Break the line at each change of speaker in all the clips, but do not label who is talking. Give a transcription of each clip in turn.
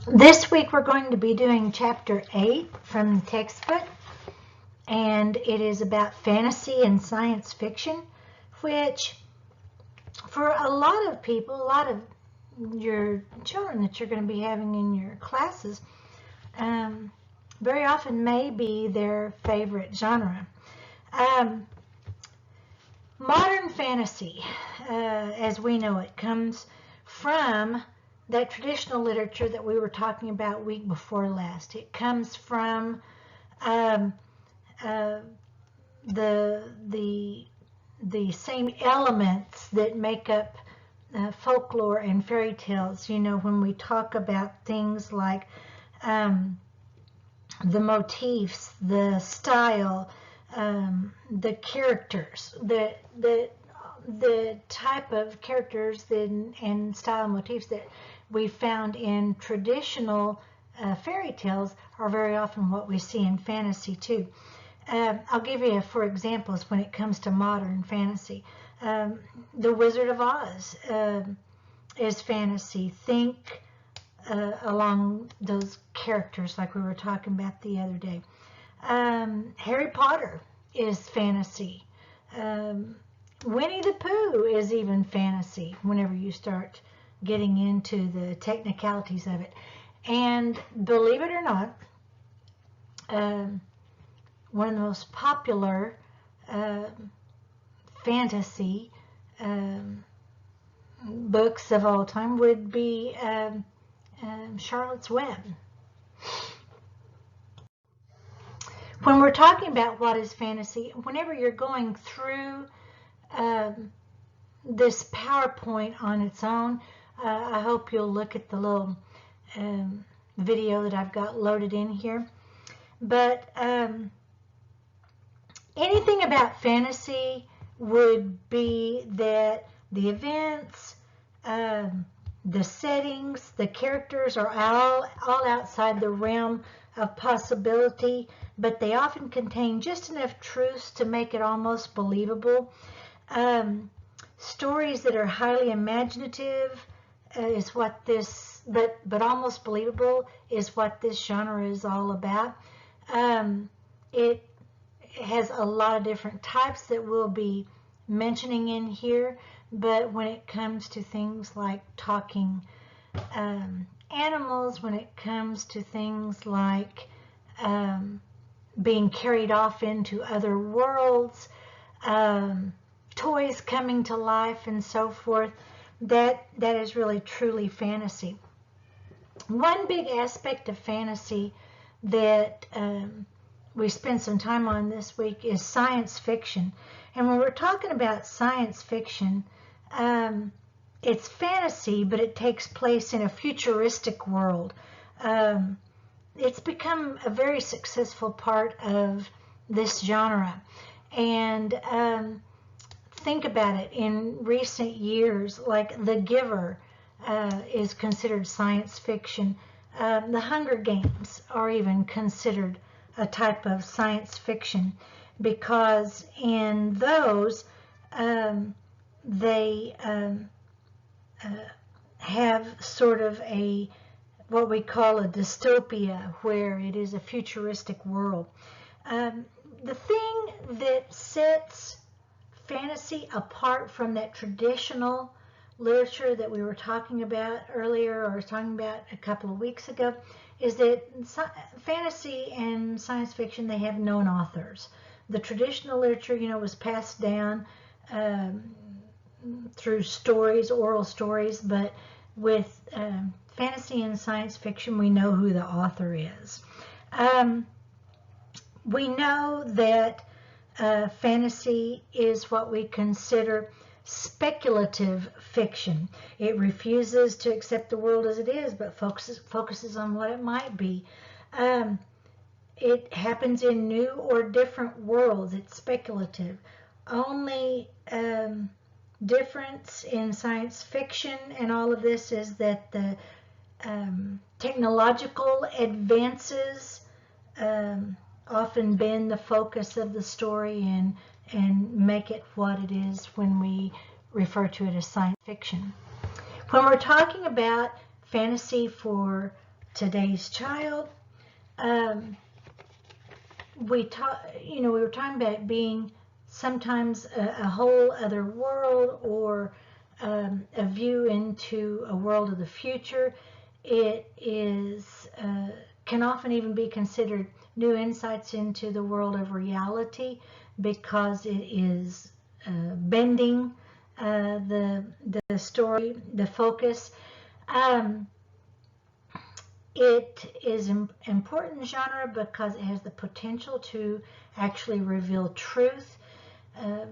This week we're going to be doing chapter 8 from the textbook, and it is about fantasy and science fiction, which for a lot of people, a lot of your children that you're going to be having in your classes, very often may be their favorite genre. Modern fantasy, as we know it, comes from that traditional literature that we were talking about week before last. It comes from um, the same elements that make up folklore and fairy tales. You know, when we talk about things like the motifs, the style, the characters, the type of characters and style motifs that we found in traditional fairy tales are very often what we see in fantasy too. I'll give you, for examples, when it comes to modern fantasy. The Wizard of Oz is fantasy. Think along those characters like we were talking about the other day. Harry Potter is fantasy. Winnie the Pooh is even fantasy whenever you start getting into the technicalities of it. And believe it or not, one of the most popular fantasy books of all time would be Charlotte's Web. When we're talking about what is fantasy, whenever you're going through this PowerPoint on its own, I hope you'll look at the little video that I've got loaded in here. But anything about fantasy would be that the events, the settings, the characters are all outside the realm of possibility, but they often contain just enough truths to make it almost believable. Stories that are highly imaginative is what this, but almost believable is what this genre is all about. It has a lot of different types that we'll be mentioning in here, but when it comes to things like talking animals, when it comes to things like being carried off into other worlds, toys coming to life and so forth, that is really truly fantasy. One big aspect of fantasy that we spent some time on this week is science fiction. And when we're talking about science fiction, it's fantasy, but it takes place in a futuristic world. It's become a very successful part of this genre. And think about it, in recent years, like The Giver is considered science fiction. The Hunger Games are even considered a type of science fiction, because in those they have sort of a what we call a dystopia, where it is a futuristic world. The thing that sets fantasy apart from that traditional literature that we were talking about earlier, or talking about a couple of weeks ago, is that fantasy and science fiction, they have known authors. The traditional literature, you know, was passed down through stories, oral stories, but with fantasy and science fiction, we know who the author is. We know that fantasy is what we consider speculative fiction. It refuses to accept the world as it is, but focuses on what it might be. It happens in new or different worlds. It's speculative. Only difference in science fiction and all of this is that the technological advances often bend the focus of the story and make it what it is when we refer to it as science fiction. When we're talking about fantasy for today's child. Um, we were talking about it being sometimes a whole other world, or a view into a world of the future. It is can often even be considered new insights into the world of reality, because it is bending the story, the focus. Um, it is an important genre because it has the potential to actually reveal truth.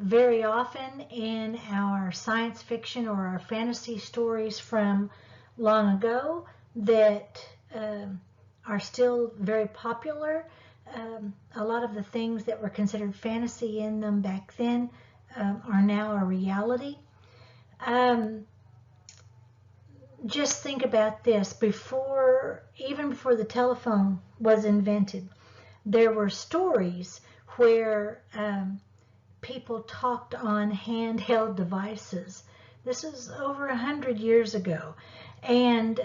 Very often in our science fiction or our fantasy stories from long ago that are still very popular, a lot of the things that were considered fantasy in them back then are now a reality. Just think about this. Even before the telephone was invented, there were stories where people talked on handheld devices. This is over 100 years ago. And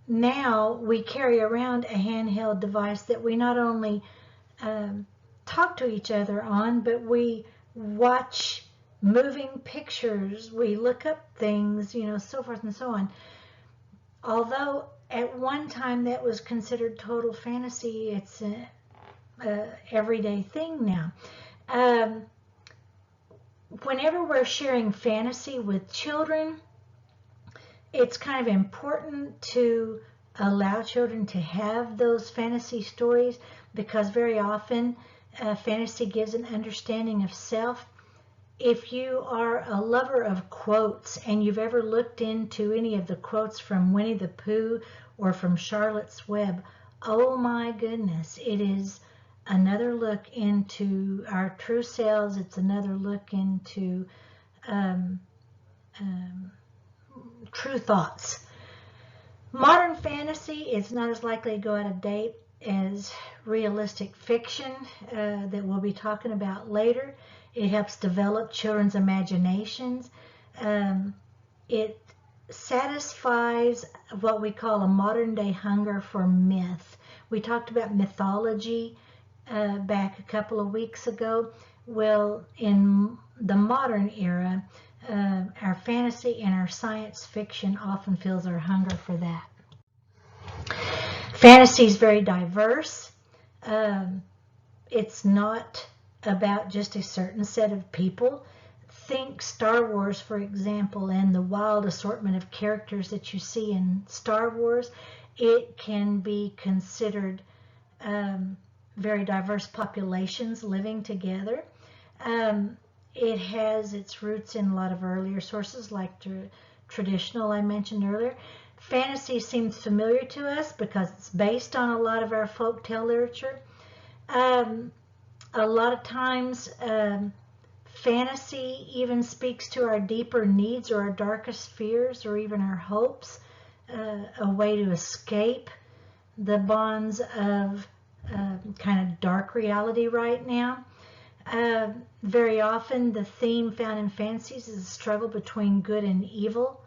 now we carry around a handheld device that we not only talk to each other on, but we watch moving pictures, we look up things, so forth and so on. Although at one time that was considered total fantasy, it's a everyday thing now. Whenever we're sharing fantasy with children, it's kind of important to allow children to have those fantasy stories, because very often fantasy gives an understanding of self. If you are a lover of quotes and you've ever looked into any of the quotes from Winnie the Pooh or from Charlotte's Web, oh my goodness, it is another look into our true selves. It's another look into true thoughts. Modern fantasy is not as likely to go out of date as realistic fiction that we'll be talking about later. It helps develop children's imaginations. It satisfies what we call a modern day hunger for myth. We talked about mythology back a couple of weeks ago. Well, in the modern era, our fantasy and our science fiction often fills our hunger for that. Fantasy is very diverse. It's not about just a certain set of people. Think Star Wars, for example, and the wild assortment of characters that you see in Star Wars. It can be considered very diverse populations living together. It has its roots in a lot of earlier sources, like traditional I mentioned earlier. Fantasy seems familiar to us because it's based on a lot of our folktale literature. A lot of times, fantasy even speaks to our deeper needs or our darkest fears or even our hopes, a way to escape the bonds of kind of dark reality right now. Very often the theme found in fantasies is a struggle between good and evil,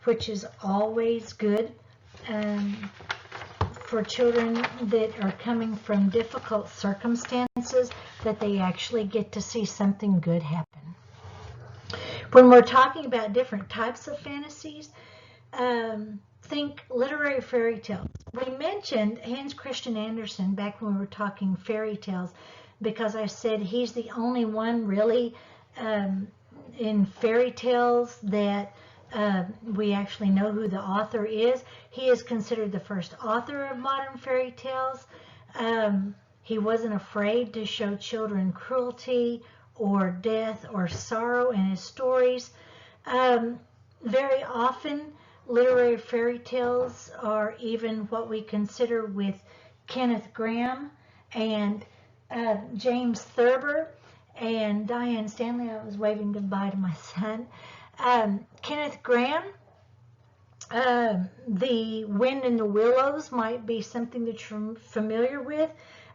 which is always good for children that are coming from difficult circumstances, that they actually get to see something good happen. When we're talking about different types of fantasies, think literary fairy tales. We mentioned Hans Christian Andersen back when we were talking fairy tales, because I said he's the only one really in fairy tales that we actually know who the author is. He is considered the first author of modern fairy tales. He wasn't afraid to show children cruelty or death or sorrow in his stories. Very often, literary fairy tales are even what we consider with Kenneth Grahame and James Thurber and Diane Stanley. I was waving goodbye to my son. Kenneth Grahame, The Wind in the Willows might be something that you're familiar with.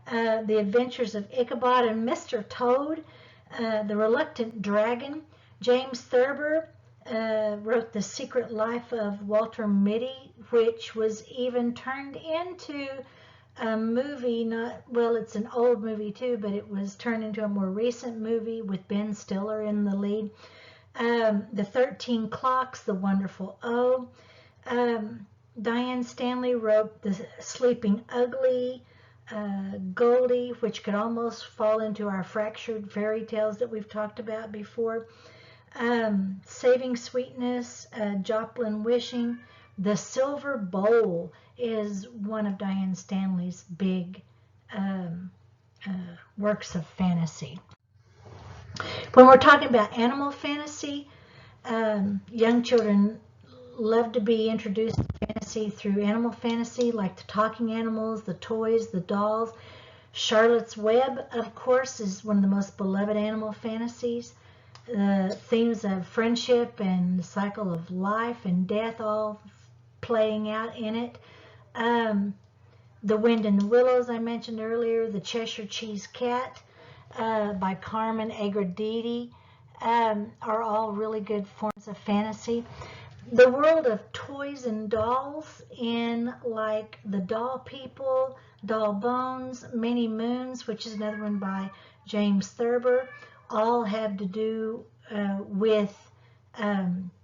The Adventures of Ichabod and Mr. Toad, The Reluctant Dragon. James Thurber, wrote The Secret Life of Walter Mitty, which was even turned into a movie. It's an old movie too, but it was turned into a more recent movie with Ben Stiller in the lead. The 13 Clocks, The Wonderful O. Diane Stanley wrote The Sleeping Ugly, Goldie, which could almost fall into our fractured fairy tales that we've talked about before. Saving Sweetness, Joplin Wishing. The Silver Bowl is one of Diane Stanley's big works of fantasy. When we're talking about animal fantasy, young children love to be introduced to fantasy through animal fantasy, like the talking animals, the toys, the dolls. Charlotte's Web, of course, is one of the most beloved animal fantasies. The themes of friendship and the cycle of life and death all playing out in it. The Wind in the Willows, I mentioned earlier. The Cheshire Cheese Cat by Carmen Agrediti are all really good forms of fantasy. The world of toys and dolls in like The Doll People, Doll Bones, Many Moons, which is another one by James Thurber, all have to do with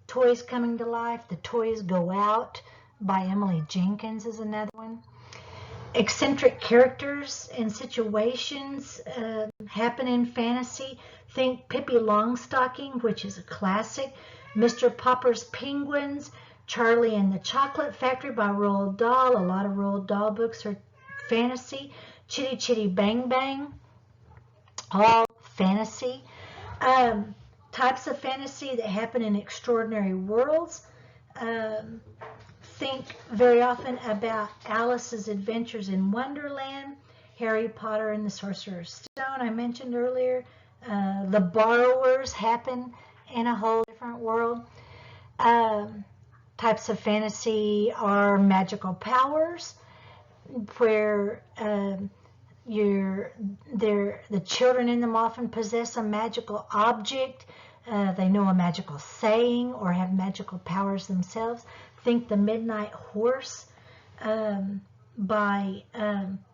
toys coming to life. The Toys Go Out by Emily Jenkins is another one. Eccentric characters and situations happen in fantasy. Think Pippi Longstocking, which is a classic. Mr. Popper's Penguins, Charlie and the Chocolate Factory by Roald Dahl. A lot of Roald Dahl books are fantasy. Chitty Chitty Bang Bang, all fantasy. Types of fantasy that happen in extraordinary worlds. Think very often about Alice's Adventures in Wonderland, Harry Potter and the Sorcerer's Stone, I mentioned earlier. The Borrowers happen in a whole different world. Types of fantasy are magical powers, where the children in them often possess a magical object. They know a magical saying or have magical powers themselves. Think The Midnight Horse by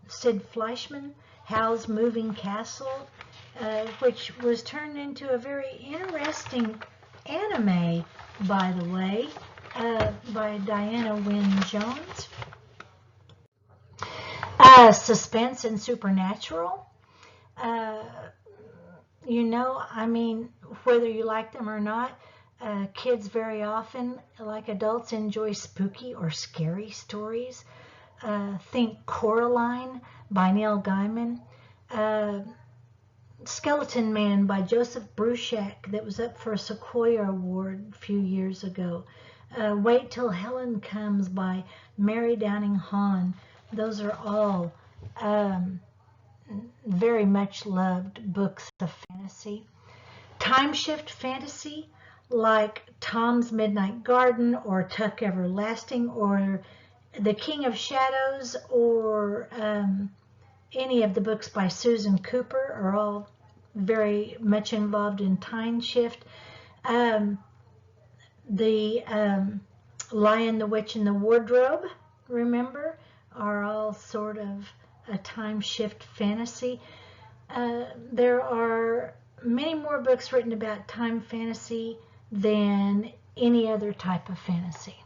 Sid Fleischman, Howl's Moving Castle, which was turned into a very interesting anime, by the way, by Diana Wynne Jones. Suspense and supernatural. Whether you like them or not, kids very often, like adults, enjoy spooky or scary stories. Think Coraline by Neil Gaiman. Skeleton Man by Joseph Bruchac, that was up for a Sequoia Award a few years ago. Wait Till Helen Comes by Mary Downing Hahn. Those are all very much loved books of fantasy. Time shift fantasy, like Tom's Midnight Garden or Tuck Everlasting or The King of Shadows or any of the books by Susan Cooper, are all very much involved in time shift. The Lion, the Witch, and the Wardrobe, remember, are all sort of a time shift fantasy. There are many more books written about time fantasy than any other type of fantasy.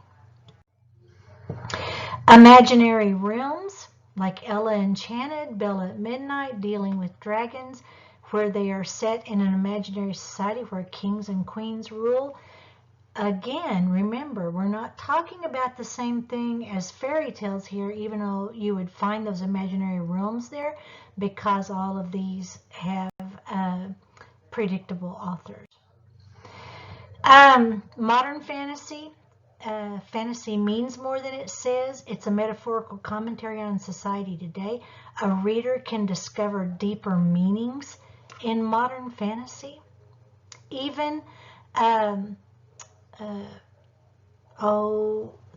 Imaginary realms, like Ella Enchanted, Bella at Midnight, Dealing with Dragons, where they are set in an imaginary society where kings and queens rule. Again, remember, we're not talking about the same thing as fairy tales here, even though you would find those imaginary realms there, because all of these have predictable authors. Modern fantasy. Fantasy means more than it says. It's a metaphorical commentary on society today. A reader can discover deeper meanings in modern fantasy. Even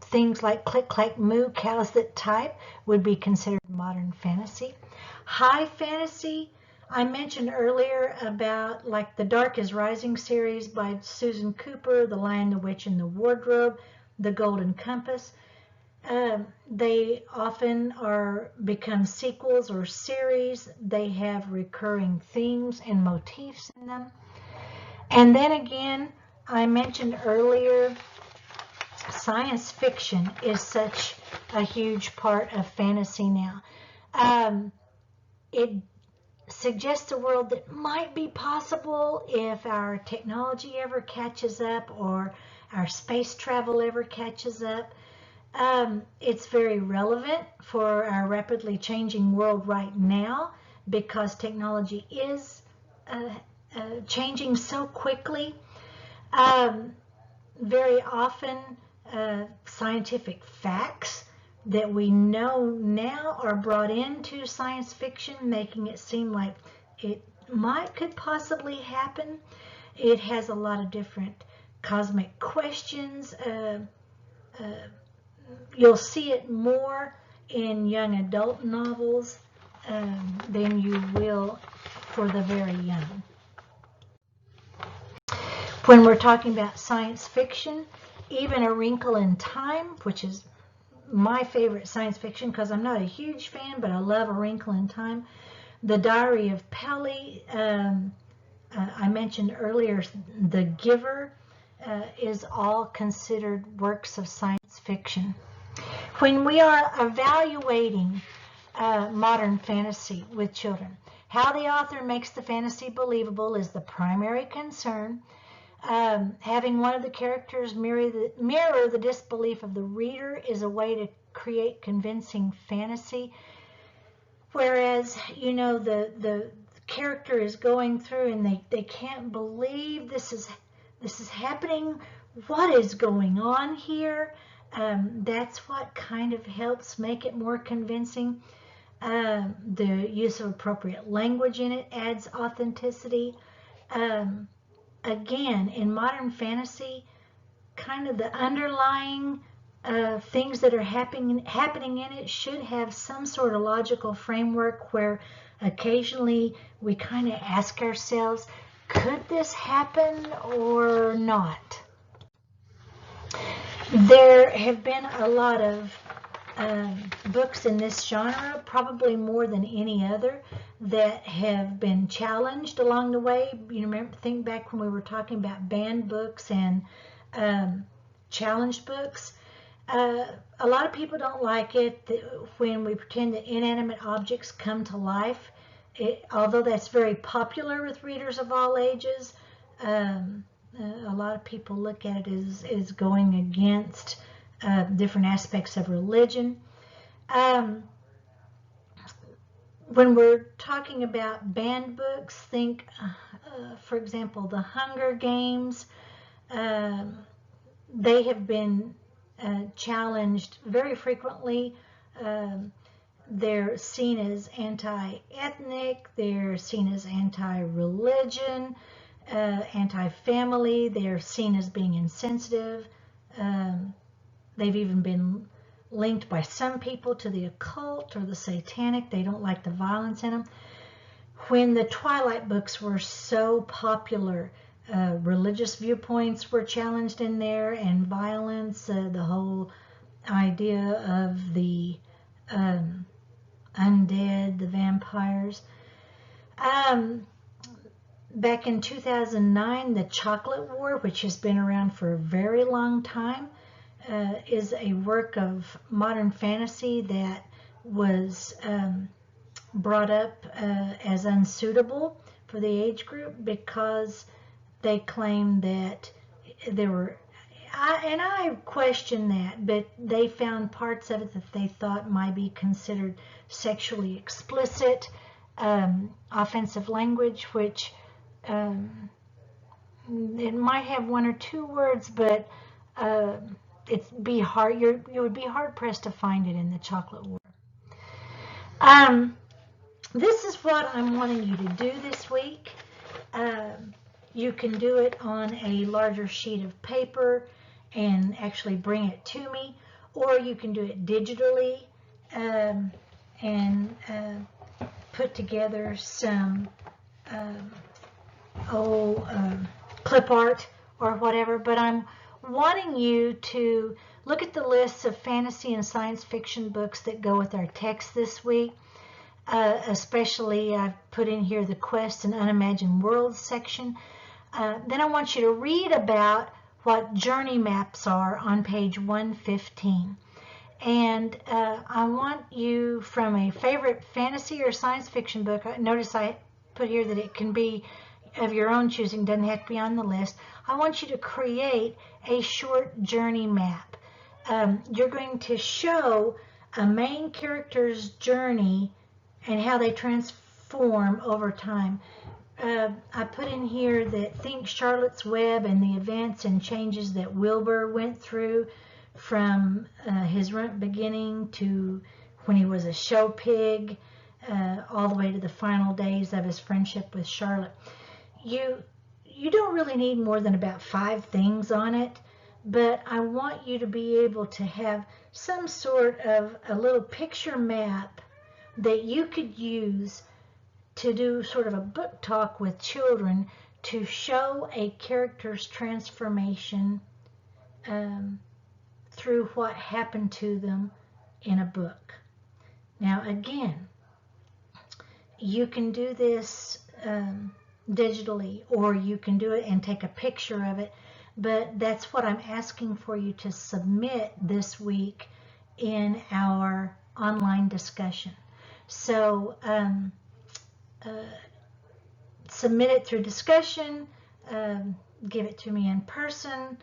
things like Click Clack Moo, Cows That Type, would be considered modern fantasy. High fantasy I mentioned earlier about like the Dark is Rising series by Susan Cooper, The Lion, the Witch, and the Wardrobe, The Golden Compass. They often become sequels or series. They have recurring themes and motifs in them. And then again, I mentioned earlier, science fiction is such a huge part of fantasy now. It suggests a world that might be possible if our technology ever catches up or our space travel ever catches up. It's very relevant for our rapidly changing world right now because technology is changing so quickly. Very often, scientific facts that we know now are brought into science fiction, making it seem like it could possibly happen. It has a lot of different cosmic questions. You'll see it more in young adult novels than you will for the very young. When we're talking about science fiction, even A Wrinkle in Time, which is my favorite science fiction because I'm not a huge fan, but I love A Wrinkle in Time. The Diary of Pelly, I mentioned earlier, The Giver, is all considered works of science fiction. When we are evaluating modern fantasy with children, how the author makes the fantasy believable is the primary concern. Having one of the characters mirror the disbelief of the reader is a way to create convincing fantasy. Whereas, you know, the character is going through and they can't believe this is happening. What is going on here? That's what kind of helps make it more convincing. The use of appropriate language in it adds authenticity. Again, in modern fantasy, kind of the underlying things that are happening in it should have some sort of logical framework where occasionally we kind of ask ourselves, could this happen or not? There have been a lot of books in this genre, probably more than any other, that have been challenged along the way. You know, think back when we were talking about banned books and challenged books. A lot of people don't like it when we pretend that inanimate objects come to life. Although that's very popular with readers of all ages, a lot of people look at it as going against different aspects of religion. When we're talking about banned books, think, for example, The Hunger Games. They have been challenged very frequently. They're seen as anti-ethnic, they're seen as anti-religion, anti-family, they're seen as being insensitive. They've even been linked by some people to the occult or the satanic. They don't like the violence in them. When the Twilight books were so popular, religious viewpoints were challenged in there, and violence, the whole idea of the undead, the vampires. Back in 2009, The Chocolate War, which has been around for a very long time, is a work of modern fantasy that was brought up as unsuitable for the age group because they claim that there were, and I question that, but they found parts of it that they thought might be considered sexually explicit, offensive language, which it might have one or two words, but it'd be hard. You would be hard pressed to find it in The Chocolate War. This is what I'm wanting you to do this week. You can do it on a larger sheet of paper and actually bring it to me, or you can do it digitally and put together some clip art or whatever, but I'm wanting you to look at the lists of fantasy and science fiction books that go with our text this week. Especially, I've put in here the Quest and Unimagined Worlds section. Then I want you to read about what journey maps are on page 115. And I want you, from a favorite fantasy or science fiction book, notice I put here that it can be of your own choosing, doesn't have to be on the list. I want you to create a short journey map. You're going to show a main character's journey and how they transform over time. I put in here that think Charlotte's Web and the events and changes that Wilbur went through from his beginning to when he was a show pig, all the way to the final days of his friendship with Charlotte. You don't really need more than about 5 things on it, but I want you to be able to have some sort of a little picture map that you could use to do sort of a book talk with children to show a character's transformation through what happened to them in a book. Now again, you can do this digitally, or you can do it and take a picture of it, but that's what I'm asking for you to submit this week in our online discussion. So submit it through discussion, give it to me in person,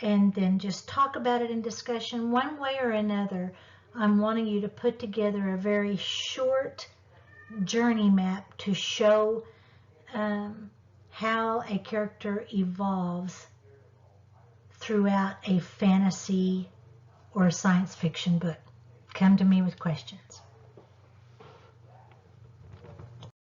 and then just talk about it in discussion. One way or another, I'm wanting you to put together a very short journey map to show how a character evolves throughout a fantasy or a science fiction book. Come to me with questions.